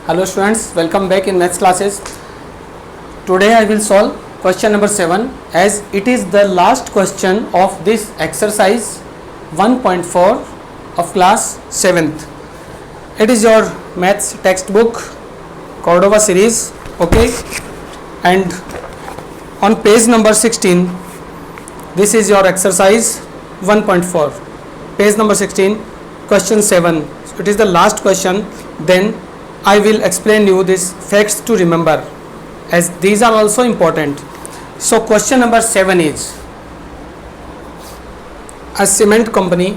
Hello students, welcome back in maths classes. Today I will solve question number 7 as it is the last question of this exercise 1.4 of class 7th. It is your maths textbook Cordova series, okay, and on page number 16 this is your exercise 1.4, page number 16, question 7. So it is the last question. Then I will explain you these facts to remember as these are also important. So question number 7 is a cement company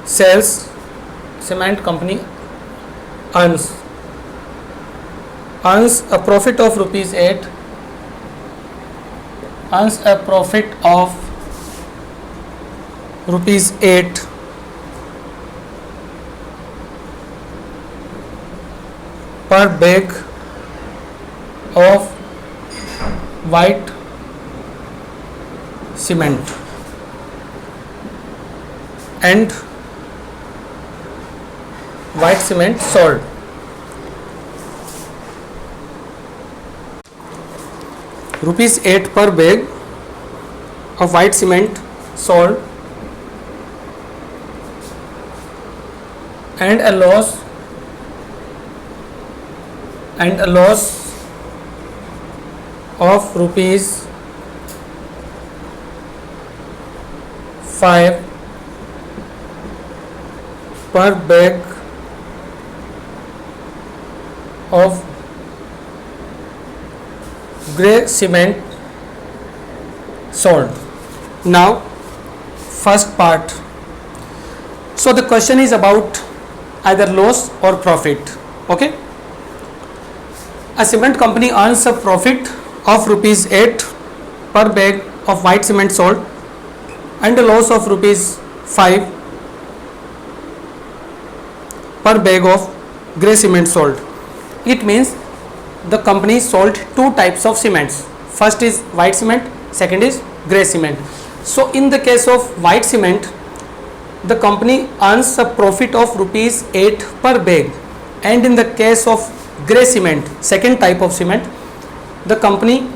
sells, cement company earns a profit of rupees 8, earns a profit of rupees 8 per bag of white cement and white cement sold. Rupees 8 per bag of white cement sold and a loss of rupees 5 per bag of grey cement sold. Now first part. So the question is about either loss or profit. Okay, a cement company earns a profit of rupees 8 per bag of white cement sold and a loss of rupees 5 per bag of grey cement sold. It means the company sold two types of cements. First is white cement, second is grey cement. So in the case of white cement, the company earns a profit of rupees 8 per bag, and in the case of grey cement, second type of cement, the company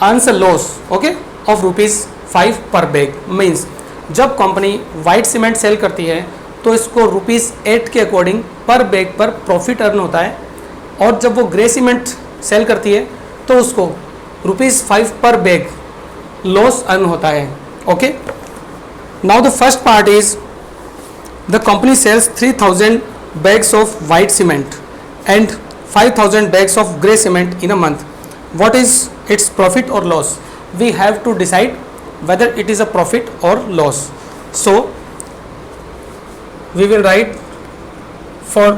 earns a loss, okay, of rupees 5 per bag. Means जब company white cement cell करती है तो इसको rupees 8 के according पर bag पर profit earn होता है, और जब वो ग्रे सीमेंट सेल करती है तो उसको रुपीज़ 5 पर बैग लॉस अर्न होता है. Okay, now the first part is the company sells 3000 bags of white cement and 5000 bags of grey cement in a month. What is its profit or loss? We have to decide whether it is a profit or loss. So we will write for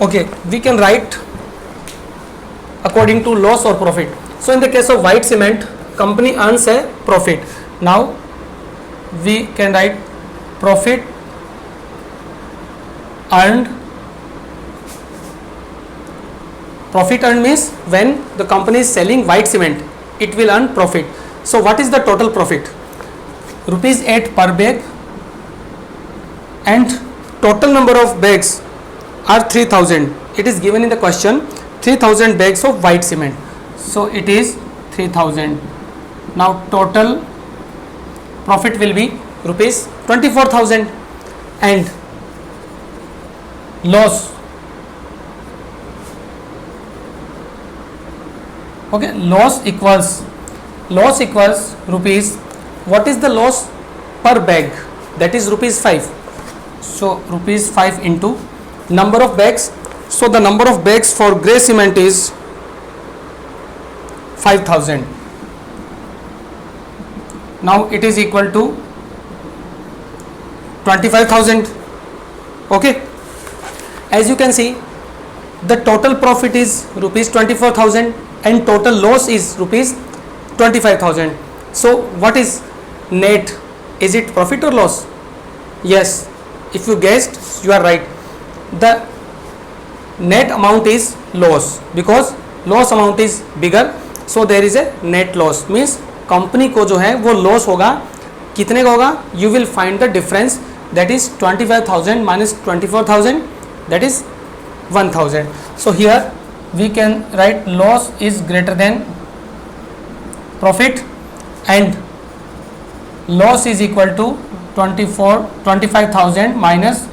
okay, we can write according to loss or profit. So in the case of white cement, company earns a profit. Now we can write profit earned. Profit earned means when the company is selling white cement, it will earn profit. So what is the total profit? Rupees 8 per bag, and total number of bags are 3000. It is given in the question 3000 bags of white cement. So it is 3000. Now total profit will be rupees 24,000, and loss, okay, loss equals rupees, what is the loss per bag? That is rupees 5. So rupees 5 into number of bags. So the number of bags for grey cement is 5000. Now it is equal to 25,000. Okay, as you can see, the total profit is rupees 24,000 and total loss is rupees 25,000. So what is net? Is it profit or loss? Yes, if you guessed, you are right. The net amount is loss because loss amount is bigger, so there is a net loss. Means company को जो है वो loss होगा, कितने का होगा? You will find the difference, that is 25,000 minus 24,000, that is 1,000. So here we can write loss is greater than profit and loss is equal to 25,000 minus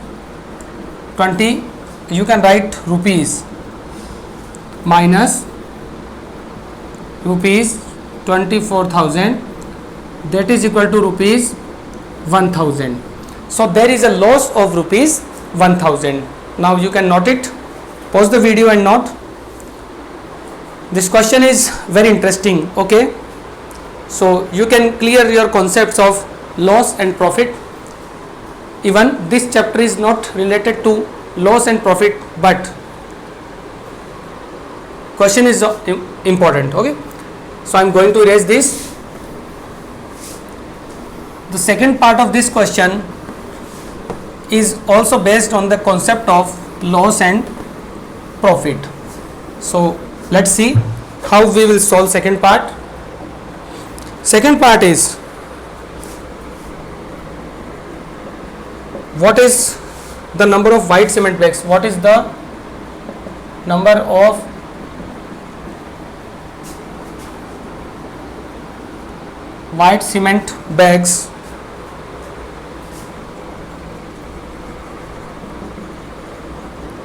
20, you can write rupees, minus rupees 24,000, that is equal to rupees 1,000. So there is a loss of rupees 1,000. Now you can note it, pause the video and note. This question is very interesting, okay? So you can clear your concepts of loss and profit. Even this chapter is not related to loss and profit, but question is important, okay? So I am going to erase this. The second part of this question is also based on the concept of loss and profit. So let's see how we will solve second part. Second part is, what is the number of white cement bags? What is the number of white cement bags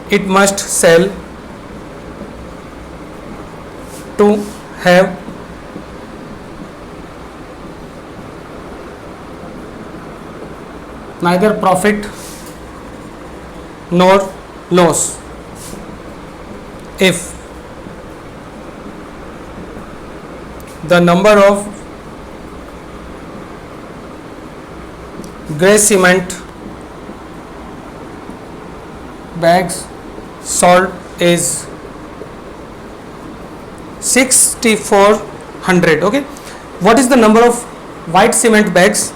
it must sell to have neither profit nor loss if the number of grey cement bags sold is 6,400. Okay, what is the number of white cement bags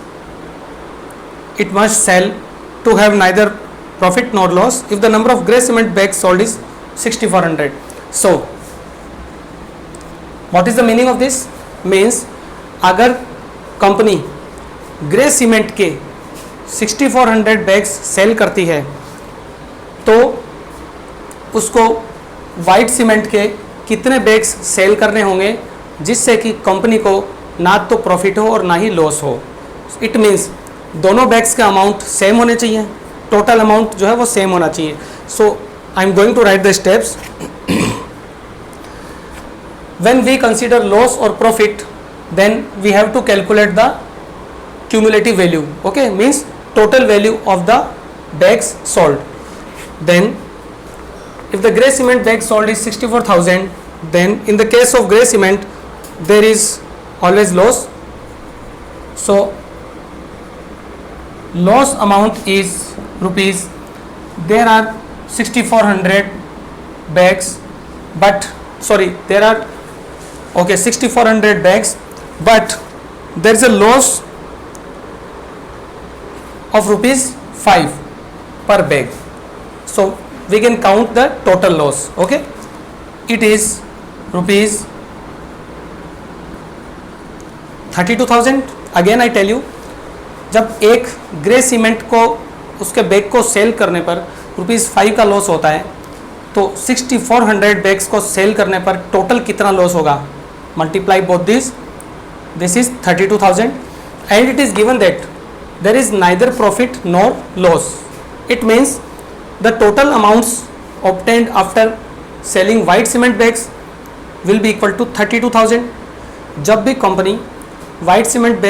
it must sell to have neither profit nor loss if the number of grey cement bags sold is 6,400. So what is the meaning of this? Means अगर company grey cement के 6,400 bags cell करती है तो उसको white cement के कितने bags cell करने होंगे जिससे कि कंपनी को ना तो प्रॉफिट हो और ना ही लॉस हो. इट मीन्स दोनों बैग्स का अमाउंट सेम होने चाहिए, टोटल अमाउंट जो है वो सेम होना चाहिए. So I am going to write the steps. When we consider loss or profit, then we have to calculate the cumulative value. Okay, means total value of the bags sold. Then if the grey cement bag sold is 64,000, then in the case of grey cement there is always loss. So loss amount is rupees. There are 6,400 bags, but sorry, there are 6,400 bags, but there is a loss of rupees 5 per bag. So we can count the total loss. Okay, it is rupees 32,000. Again I tell you, जब एक grey cement को उसके bag को cell करने पर rupees 5 का loss होता है तो 6,400 बैग्स को सेल करने पर टोटल कितना लॉस होगा? Multiply both these. This is 32,000 and it is given that there is neither profit nor loss. It means the total amounts obtained after selling white cement bags will be equal to 32,000. जब भी company white cement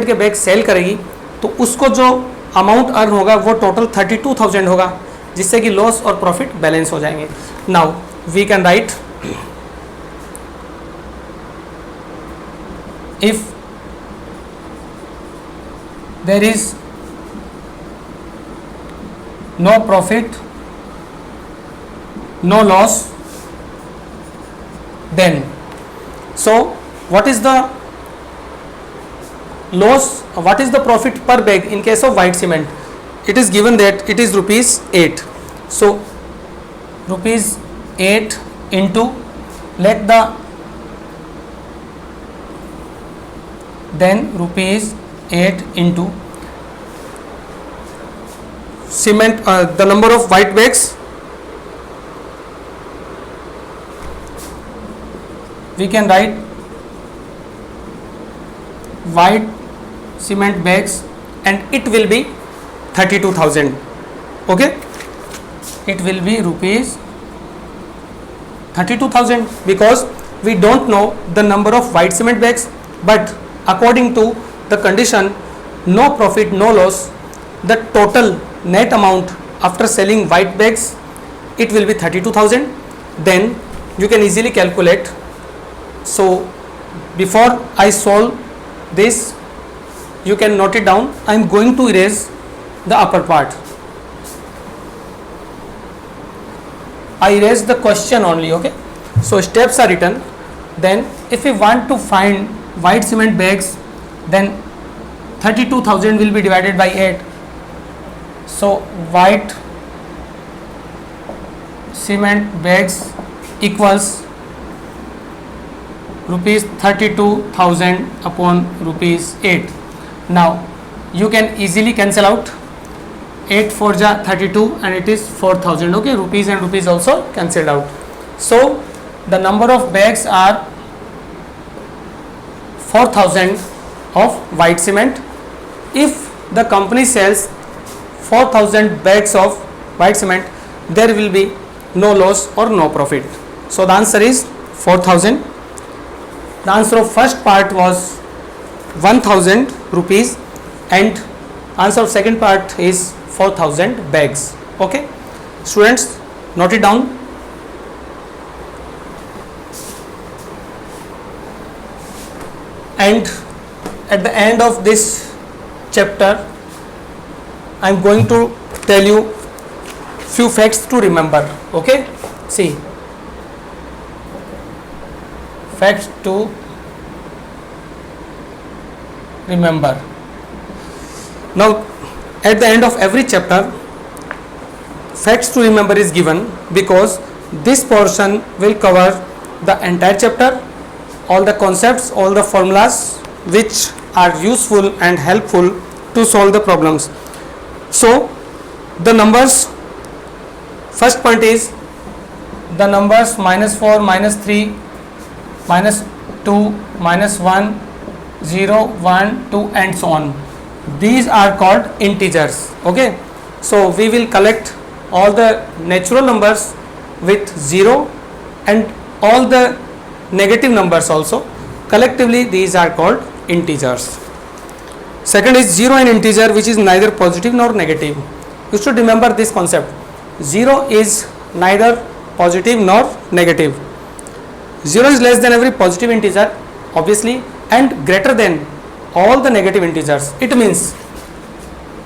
के bag cell करेगी तो उसको जो amount earn होगा वो total 32,000 होगा जिससे कि लॉस और प्रॉफिट बैलेंस हो जाएंगे. Now we can write if there is no profit no loss, then so what is the loss, what is the profit per bag in case of white cement? It is given that it is rupees 8. So rupees 8 into, let the, then rupees 8 into cement, the number of white bags, we can write white cement bags, and it will be 32,000. okay, it will be rupees 32,000, because we don't know the number of white cement bags, but according to the condition no profit no loss, the total net amount after selling white bags, it will be 32,000. Then you can easily calculate. So before I solve this, you can note it down. I am going to erase the upper part. I erase the question only. Okay, so steps are written. Then if we want to find white cement bags, then 32,000 will be divided by 8. So white cement bags equals rupees 32,000 upon rupees 8. Now you can easily cancel out. 8 4 ja 32 and it is 4,000. okay, rupees and rupees also cancelled out. So the number of bags are 4,000 of white cement. If the company sells 4,000 bags of white cement, there will be no loss or no profit. So the answer is 4,000. The answer of first part was 1,000 rupees and answer of second part is 4,000 bags. Okay, students, note it down. And at the end of this chapter, I am going to tell you few facts to remember. Okay, see, facts to remember. Now at the end of every chapter, facts to remember is given, because this portion will cover the entire chapter, all the concepts, all the formulas which are useful and helpful to solve the problems. So the numbers, first point is the numbers -4, -3, -2, -1, 0, 1, 2 and so on. These are called integers. Okay, so we will collect all the natural numbers with 0 and all the negative numbers also. Collectively these are called integers. Second is 0 and integer which is neither positive nor negative. You should remember this concept. 0 is neither positive nor negative. 0 is less than every positive integer obviously and greater than all the negative integers. It means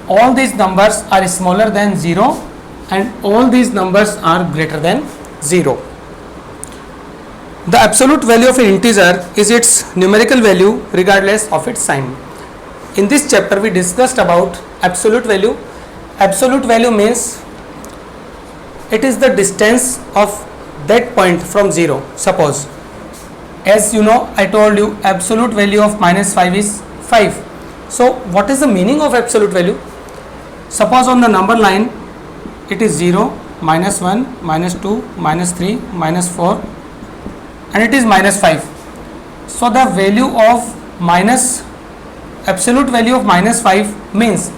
all these numbers are smaller than 0 and all these numbers are greater than 0. The absolute value of an integer is its numerical value regardless of its sign. In this chapter we discussed about absolute value. Absolute value means it is the distance of that point from 0. Suppose, as you know, I told you absolute value of -5 is 5. So what is the meaning of absolute value? Suppose on the number line it is 0, -1, -2, -3, -4 and it is -5. So the value of absolute value of -5 means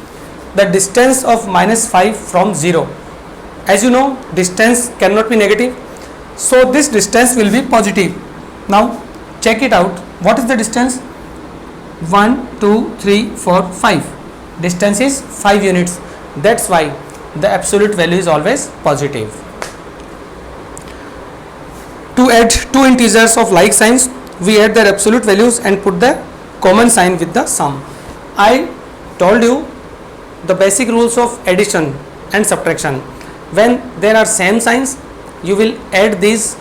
the distance of -5 from 0. As you know, distance cannot be negative, so this distance will be positive. Now check it out. What is the distance? 1, 2, 3, 4, 5. Distance is 5 units. That's why the absolute value is always positive. To add two integers of like signs, we add their absolute values and put the common sign with the sum. I told you the basic rules of addition and subtraction. When there are same signs, you will add these,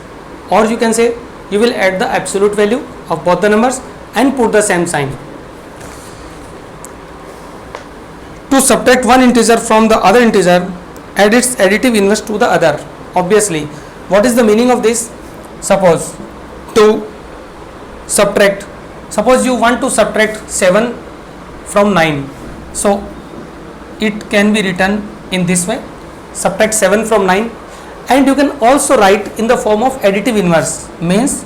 or you can say you will add the absolute value of both the numbers and put the same sign. To subtract one integer from the other integer, add its additive inverse to the other. obviously. What is the meaning of this? Suppose to subtract, suppose you want to subtract 7 from 9, so it can be written in this way, subtract 7 from 9. And you can also write in the form of additive inverse, means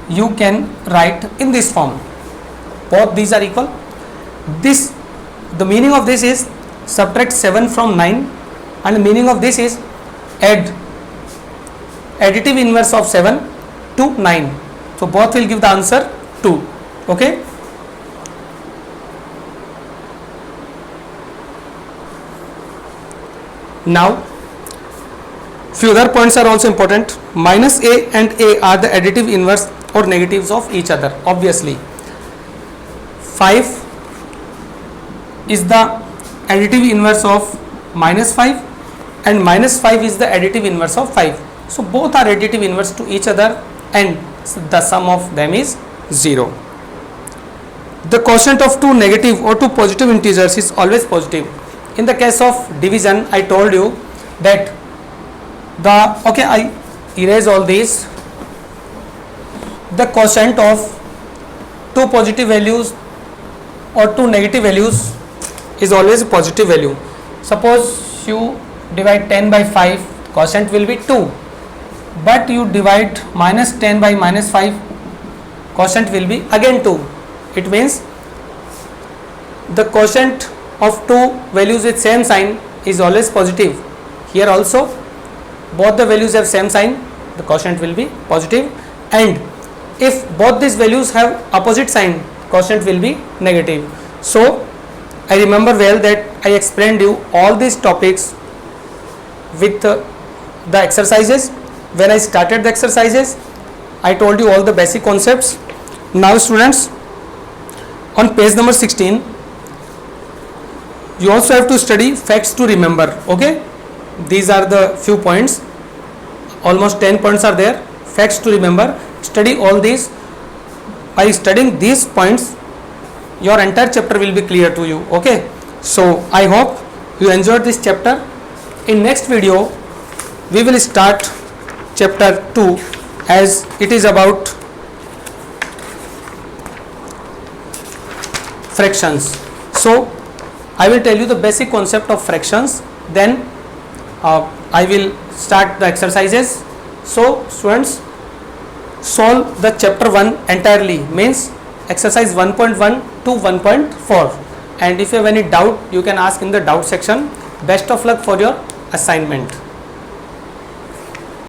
you can write in this form, both these are equal. This, the meaning of this is subtract 7 from 9, and the meaning of this is add additive inverse of 7 to 9. So both will give the answer 2. Okay. Now few other points are also important. Minus a and a are the additive inverse or negatives of each other. Obviously 5 is the additive inverse of minus 5 and minus 5 is the additive inverse of 5. So both are additive inverse to each other and the sum of them is 0. The quotient of two negative or two positive integers is always positive. In the case of division, I told you that okay, I erase all these. The quotient of two positive values or two negative values is always a positive value. Suppose you divide 10 by 5, quotient will be 2, but you divide minus 10 by minus 5, quotient will be again 2. It means the quotient of two values with same sign is always positive. Here also both the values have same sign, the quotient will be positive, and if both these values have opposite sign, quotient will be negative. So I remember well that I explained you all these topics with the exercises. When I started the exercises, I told you all the basic concepts. Now students, on page number 16, you also have to study facts to remember. Okay, these are the few points, almost 10 points are there. Facts to remember, study all these. By studying these points, your entire chapter will be clear to you. Okay, so I hope you enjoyed this chapter. In next video we will start chapter 2, as it is about fractions. So I will tell you the basic concept of fractions, then I will start the exercises. So students, solve the chapter 1 entirely, means exercise 1.1 to 1.4, and if you have any doubt you can ask in the doubt section. Best of luck for your assignment.